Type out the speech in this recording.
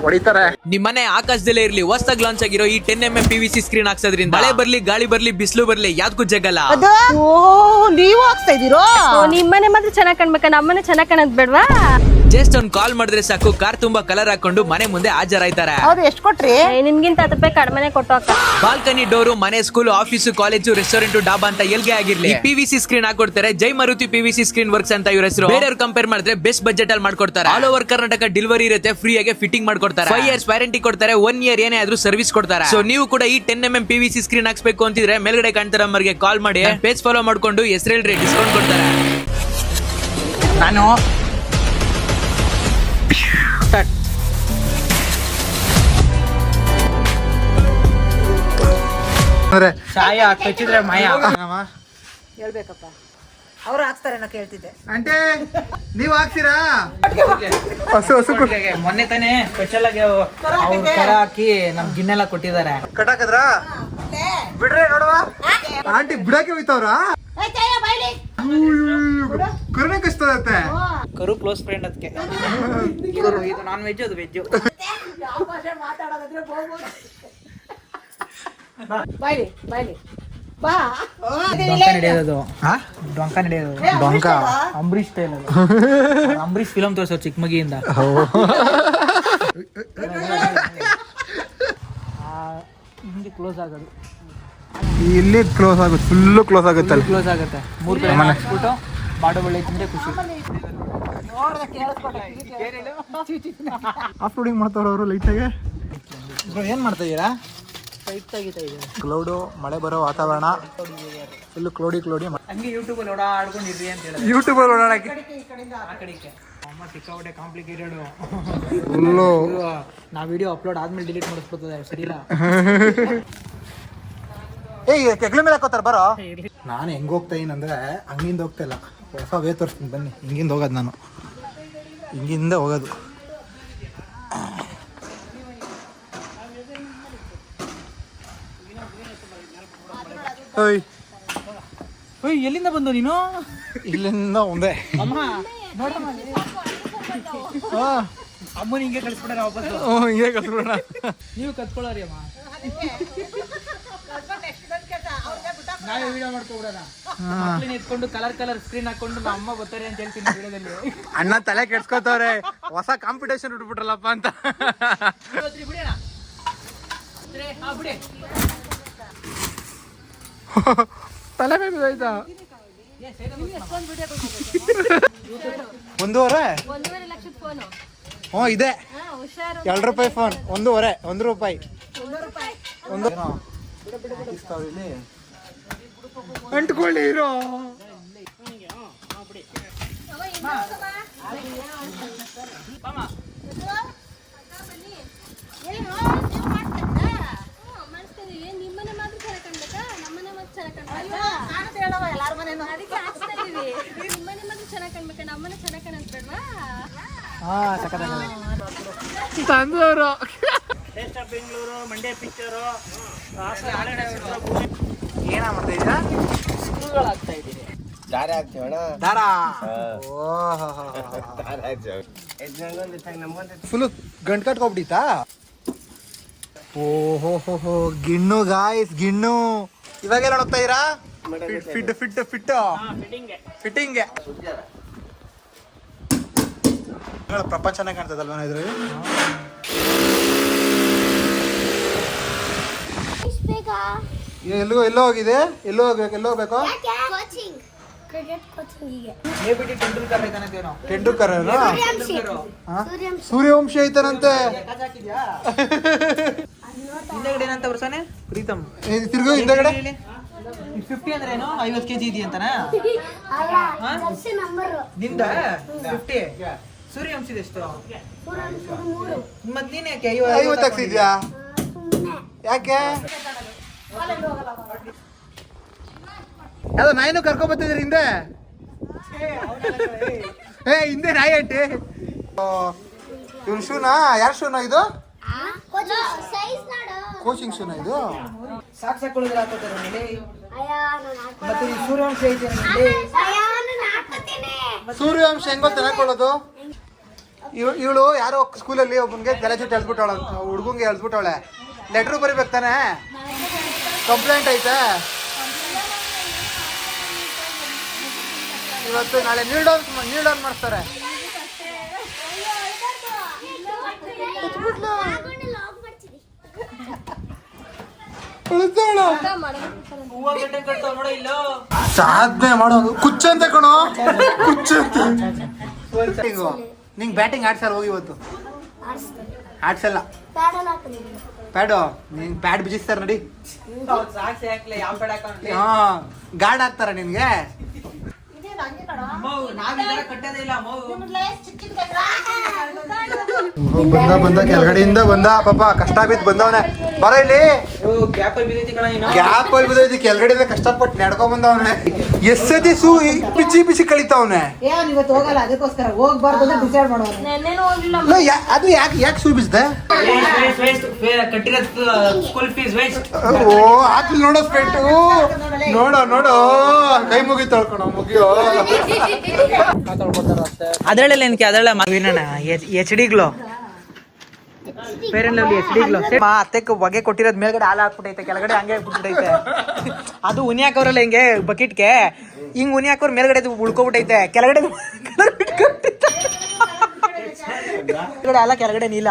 ಹೊಡಿತಾರೆ. ನಿಮ್ಮನೆ ಆಕಾಶದಲ್ಲೇ ಇರ್ಲಿ, ಹೊಸದಾಗಿ ಲಾಂಚ್ ಆಗಿರೋ ಈ 10mm PVC ಸ್ಕ್ರೀನ್ ಹಾಕ್ಸೋದ್ರಿಂದ ಮಳೆ ಬರ್ಲಿ, ಗಾಳಿ ಬರ್ಲಿ, ಬಿಸಿಲು ಬರ್ಲಿ, ಯಾವ್ದಕ್ಕೂ ಜಗಲ್ಲ. ನೀವು ಹಾಕ್ತಾ ಇದೀರೋ? ನಿಮ್ಮನೆ ಮಾತ್ರ ಚೆನ್ನಾಗ್ ಕಾಣ್ಬೇಕ, ನಮ್ಮನೆ ಚೆನ್ನಾಗ್ ಕಾಣೋದ್ ಬೇಡ್ವಾ? ಜಸ್ಟ್ ಒಂದ್ ಕಾಲ್ ಮಾಡಿದ್ರೆ ಸಾಕು, ಕಾರ್ ತುಂಬಾ ಕಲರ್ ಹಾಕೊಂಡು ಮನೆ ಮುಂದೆ ಹಾಜರಾಯ್ತಾರೆ. ಹೌದು, ಎಷ್ಟು ಕೊಟ್ರಿ? ನಿನ್ಗಿಂತ 10 ರೂಪಾಯಿ ಕಡಿಮೆನೆ ಕೊಟ್ಟು ಅಕ್ಕ. ಬಾಲ್ಕನಿ ಡೋರು, ಮನೆ, school, office, college, restaurant, dhaba ಅಂತ ಎಲ್ಗೆ ಆಗಿರ್ಲಿ PVC ಸ್ಕ್ರೀನ್ ಹಾಕೊಡ್ತಾರೆ. ಜೈ ಮಾರುತಿ PVC ಸ್ಕ್ರೀನ್ ವರ್ಕ್ಸ್ ಅಂತ ಇವ್ರ ಹೆಸರು. ಬೇರೆಯವ್ರು ಕಂಪೇರ್ ಮಾಡಿದ್ರೆ ಬೆಸ್ಟ್ ಬಜೆಟ್ ಅಲ್ಲಿ ಮಾಡ್ಕೊಡ್ತಾರೆ. ಆಲ್ ಓವರ್ ಕರ್ನಾಟಕ ಡೆಲಿವರಿ ಇರುತ್ತೆ, ಫ್ರೀ ಆಗಿ ಫಿಟ್ಟಿಂಗ್ ಮಾಡ್ಕೊಡ್ತಾರೆ. 5 years ವ್ಯಾರಂಟಿ ಕೊಡ್ತಾರೆ, 1 year ಏನೇ ಆದ್ರೂ ಸರ್ವಿಸ್ ಕೊಡ್ತಾರೆ. ಸೊ ನೀವು ಕೂಡ ಈ 10mm PVC ಸ್ಕ್ರೀನ್ ಹಾಕ್ಸ್ಬೇಕು ಅಂತಿದ್ರೆ ಮೇಲ್ಗಡೆ ಕಾಣ್ತಾರ ನಂಬರ್ಗೆ ಕಾಲ್ ಮಾಡಿ, ಪೇಜ್ ಫಾಲೋ ಮಾಡ್ಕೊಂಡು ಹೆಸರು ಹೇಳ್ರಿ, ಡಿಸ್ಕೌಂಟ್ ಕೊಡ್ತಾರೆ. ನಾನು ಚಾಯ ಕಚ್ಚಿದ್ರೆ ಮಾಯ. ಹೇಳ್ಬೇಕಪ್ಪ, ಅವ್ರು ಹಾಕ್ತಾರೆ ನಾ ಕೇಳ್ತಿದ್ದೆ. ಆಂಟಿ ನೀವ್ ಹಾಕ್ತೀರಾ? ಹಸು ಹಸು ಮೊನ್ನೆ ತಾನೇ ಸ್ಪೆಷಲ್ ಆಗಿ ಕರ ಹಾಕಿ ನಮ್ ಗಿನ್ನೆಲ್ಲ ಕೊಟ್ಟಿದ್ದಾರೆ. ಕಟಾಕದ್ರ ಬಿಡ್ರೆ ನೋಡುವ. ಆಂಟಿ ಬಿಡಕ್ಕೆ ಹೋಯ್ತವ್ರ? ಕರುಣೆ ಕಷ್ಟದತ್ತೆ. ಕರು ಕ್ಲೋಸ್ ಫ್ರೆಂಡ್ ಅದಕ್ಕೆ. ಇದು ನಾನ್ ವೆಜ್, ಅದು ವೆಜ್. ಬಾಯ್ಲಿ ಬಾಯ್ಲಿ ಬಾ. ಡೊಂಕ ನಡೆಯೋದು, ಡೊಂಕ ನಡೆಯೋದು, ಡೊಂಕ ಅಂಬರೀಶ್ ಸ್ಟೈಲ್ ಅದು. ಅಂಬರೀಶ್ ಫಿಲಂ ತೋರ್ಸೋ ಚಿಕ್ಕ ಮಗಿಯಿಂದ. ಹಿಂಗೆ ಕ್ಲೋಸ್ ಆಗೋದು, ಇಲ್ಲಿ ಕ್ಲೋಸ್ ಆಗುತ್ತೆ, ಫುಲ್ಲು ಕ್ಲೋಸ್ ಆಗುತ್ತೆ. ಅಲ್ಲಿ ಕ್ಲೋಸ್ ಆಗುತ್ತೆ. 3 ಕಡೆ ಹಾಕ್ಬಿಟ್ಟು ಬಾಡು ಬಳ್ಳಿ ತಿಂದ್ರೆ ಖುಷಿ. ಆಫ್ ರೋಡಿಂಗ್ ಮಾಡ್ತಾವ್ರ ಲೈಟಾಗೆ. ಏನ್ ಮಾಡ್ತಾ ಇದೀರಾ? ಕ್ಲೌಡು, ಮಳೆ ಬರೋ ವಾತಾವರಣ, ಫುಲ್ ಕ್ಲೋಡಿ ಹಂಗೆ ಯೂಟ್ಯೂಬಲ್ಲಿ ಓಡಾಡ್ಕೊಂಡಿರ್ರಿ ಅಂತ ಹೇಳಿ. ಯೂಟ್ಯೂಬಲ್ಲಿ ಓಡಾಡಕ್ಕೆ ಆ ಕಡೆಗೆ ಅಮ್ಮ ಸಿಕ್ಕಾಪಟ್ಟೆ ಕಾಂಪ್ಲಿಕೇಟೆಡ್. ಫುಲ್ಲು ನಾ ವಿಡಿಯೋ ಅಪ್ಲೋಡ್ ಆದ್ಮೇಲೆ ಡಿಲೀಟ್ ಮಾಡಿಸ್ಬಿಡ್ತದೆ, ಸರಿಯಿಲ್ಲ. ಏಯ್ ಕೆಗ್ಲ ಮೇಲೆ ಹಾಕೋತಾರ ಬರೋ. ನಾನು ಹೆಂಗ್ ಹೋಗ್ತಾ ಏನಂದ್ರೆ ಹಂಗಿಂದ ಹೋಗ್ತಾ ಇಲ್ಲ, ಹೊಸ ವೇ ತೋರಿಸ್ತೀನಿ ಬನ್ನಿ. ಹಿಂಗಿಂದ ಹೋಗೋದು ನಾನು, ಹಿಂಗಿಂದ ಹೋಗೋದು. ಓಯ್ ಓಯ್, ಎಲ್ಲಿಂದ ಬಂದು ನೀನು? ಇಲ್ಲಿಂದ ಒಂದೇ. ಅಮ್ಮ ನೋಡಮ್ಮ, ಅಮ್ಮನ ಹಿಂಗೆ ಕಳಿಸ್ಬಿಡೋಣ ವಾಪಸ್ಸು. ಹಿಂಗೆ ಕಲ್ಸ್ಬಿಡೋಣ. ನೀವು ಕತ್ಕೊಳ್ಳೋರಿ ಅಮ್ಮ, ನಾವೇ ವಿಡಿಯೋ ಮಾಡ್ಕೊಬಿಡೋಣ. ಮಕ್ಳನ್ನ ಎತ್ಕೊಂಡು ಕಲರ್ ಸ್ಕ್ರೀನ್ ಹಾಕೊಂಡು ನಮ್ಮ ಅಮ್ಮ ಬರ್ತಾರೆ ಅಂತ ಹೇಳ್ತೀನಿ ವಿಡಿಯೋದಲ್ಲಿ. ಅಣ್ಣ ತಲೆ ಕೆಡ್ಸ್ಕೊತವ್ರೆ, ಹೊಸ ಕಾಂಪಿಟೇಷನ್ ಬಿಟ್ಬಿಟ್ರಲ್ಲಪ್ಪ ಅಂತ. ಬಿಡಿ ತಲೆ ಮೇಲೆ ಆಯ್ತಾ? 1.5 ಲಕ್ಷದ ಫೋನು. ಹ್ಞೂ ಇದೆ. 2 ರೂಪಾಯಿ ಫೋನ್, 1.5 1 ರೂಪಾಯಿ. ಅಂಟ್ಕೊಳ್ಳಿ ಇರೋ. ನಿಮ್ಮನೆ ಮಾತ್ರ ಚೆನ್ನಾಗ್ ಕಾಣ್ಬೇಕಾ, ನಮ್ಮನೆ ಮಾತ್ರ ಚೆನ್ನಾಗ್ ಕಾಣ್ಬೇಕಾ? ನಿಮ್ಮನೆ ಮಾತ್ರ ಚೆನ್ನಾಗ್ ಕಾಣ್ಬೇಕಾ, ನಮ್ಮನೆ ಚೆನ್ನಾಗ್ ಕಾಣೋದ್ ಬೇಡ್ವಾ? ತಂದವರು ಬೆಂಗಳೂರು, ಮಂಡ್ಯ ಪಿಕ್ಚರು, ಏನ ಮಾಡ್ತಾ ಇದ್ದೀರಾ? ಸ್ಕೂಲ್ಗಳಾಗ್ತಾ ಇದ್ದೀನಿ. ದಾರ ಫುಲ್ ಗಂಟ್ ಕಟ್ಕೊಬಿಟ್ಟಿತಾ? ಓಹೋ ಗಿಣ್ಣು ಗಾಯ್ಸ್, ಗಿಣ್ಣು. ಇವಾಗೆಲ್ಲ ನೋಡ್ತಾ ಇದೀರಾ? ಫಿಟ್ಟಿಂಗ್ ಪ್ರಪಂಚನೇ ಕಾಣ್ತದಲ್ವ ಇದ್ರಲ್ಲಿ. ಎಲ್ಲೋ ಹೋಗಿದೆ, ಎಲ್ಲೋ ಹೋಗ್ಬೇಕು. ಟೆಂಡೂಲ್ಕರ್ ಸೂರ್ಯವಂಶಿ ಐತನಂತೆ. ಹಿಂದಗಡೆ ಏನಂತ ಬರ್ಸಾನೆ? ಪ್ರೀತಮ್. ತಿರ್ಗೋ ಹಿಂದಗಡೆ 50 ಅಂದ್ರೆ ಏನು? 50 kg ಇದೆಯಂತಾನ ನಿಂದ? 50 ಸೂರ್ಯವಂಶಿದ ಎಷ್ಟು? ಮತ್ ನೀನ್ ಯಾಕೆ 50 ಹಾಕ್ಸಿದ್ಯಾ? ಯಾಕೆ? ಯಾವ್ದೋ ನಾಯಿನೂ ಕರ್ಕೊಂಡ್ ಬರ್ತಿದ್ರಿ ಹಿಂದೆ. ಹಿಂದೆ ನಾಯಿ ಅಂಟಿ. ಇವ್ನ ಶೂನಾ? ಯಾರ ಶೂನಾ ಇದು? ಕೋಚಿಂಗ್ ಶೂನಾ ಇದು? ಸಾಕ್ಕೊಳ್ಳೋದ್ರ ಹಾಕೋತಾರ ಮೇಲೆ. ಮತ್ತೆ ಸೂರ್ಯವಂಶ ಐತೆ. ಸೂರ್ಯವಂಶ ಹೆಂಗೋ ಚೆನ್ನಾಕೊಳ್ಳೋದು? ಇವಳು ಯಾರೋ ಸ್ಕೂಲಲ್ಲಿ ಒಬ್ಬನಿಗೆ ತಲೆ ಚುಟ್ಟು ಎಳ್ಸ್ಬಿಟ್ಟವಳ, ಹುಡುಗಂಗೆ ಎಳ್ಸ್ಬಿಟ್ಟವಳೆ. ಲೆಟ್ರು ಬರಿಬೇಕು ತಾನೆ, ಕಂಪ್ಲೇಂಟ್ ಐತೆ. ಇವತ್ತು ನಾಳೆ ನೀಲ್ ಡೌನ್ ಮಾಡಿಸ್ತಾರೆ. ಸಾಧನೆ ಮಾಡೋದು ಕುಚ್ಚಂತೆ ಕಣೋ, ಕುಚ್ಚಂತೆ. ನಿಂಗೆ ಬ್ಯಾಟಿಂಗ್ ಆಡ್ಸಲ್ಲ ಹೋಗಿ ಇವತ್ತು. ಆಡ್ಸಲ್ಲ ಪ್ಯಾಡು, ನಿಂಗೆ ಪ್ಯಾಡ್ ಬಿಜಿಸ್ತಾರ ನಡಿ. ಹಾ ಗಾರ್ಡ್ ಹಾಕ್ತಾರ ನಿನ್ಗೆ. ಬಂದ ಕೆಳಗಡೆಯಿಂದ ಬಂದ ಪಾಪ, ಕಷ್ಟ ಬಿದ್ದು ಬಂದವನೆ. ಬರ ಇಲ್ಲಿ, ಗ್ಯಾಪ್ ಅಲ್ಲಿ ಬಿದ್ದೈತಿ ಕೆಳಗಡೆ, ಕಷ್ಟಪಟ್ಟು ನಡ್ಕೊಂಡ್ ಬಂದವನೆ. ಎಷ್ಟತಿ ಪಿಚ್ಚಿ ಕಳಿತಾವನೆ. ಇವತ್ತು ಹೋಗಲ್ಲ, ಅದಕ್ಕೋಸ್ಕರ ಹೋಗ್ಬಾರ್ದು ಅಂತ ಡಿಸೈಡ್ ಮಾಡೋದು. ಅದು ಯಾಕೆ ಸೂ ಬಿದ್ದೆ? ಓ ಹಾಕ್ಲಿ ನೋಡೋ ಸ್ಪೆಟ್ಟು, ನೋಡೋ ಕೈ ಮುಗಿ ತೊಳ್ಕೊಣ, ಮುಗಿಯೋ. ಅದರಲ್ಲೆಲ್ಲ ಏನಕ್ಕೆ ಅದರಲ್ಲ ಎಚ್ ಡಿಗ್ಲು ಫೇರ್ ಅಂಡ್ ಲವ್ಲಿ ಎಚ್ ಡಿಗ್ಲು ಅತ್ತೆಕ್ಕೆ ಹೊಗೆ ಕೊಟ್ಟಿರೋದ್ ಮೇಲ್ಗಡೆ ಹಾಲು ಹಾಕ್ಬಿಟ್ಟೈತೆ, ಕೆಳಗಡೆ ಹಂಗೆ ಬಿಟ್ಬಿಟ್ಟೈತೆ. ಅದು ಉನಿ ಹಾಕೋರಲ್ಲ ಹಿಂಗೆ ಬಕೆಟ್ಗೆ ಹಿಂಗ್ ಉನಿ ಹಾಕೋರ್ ಮೇಲ್ಗಡೆ ಉಳ್ಕೊಬಿಟ್ಟೈತೆ, ಕೆಳಗಡೆ ಅಲ್ಲ ಕೆಳಗಡೆ ನೀಲ.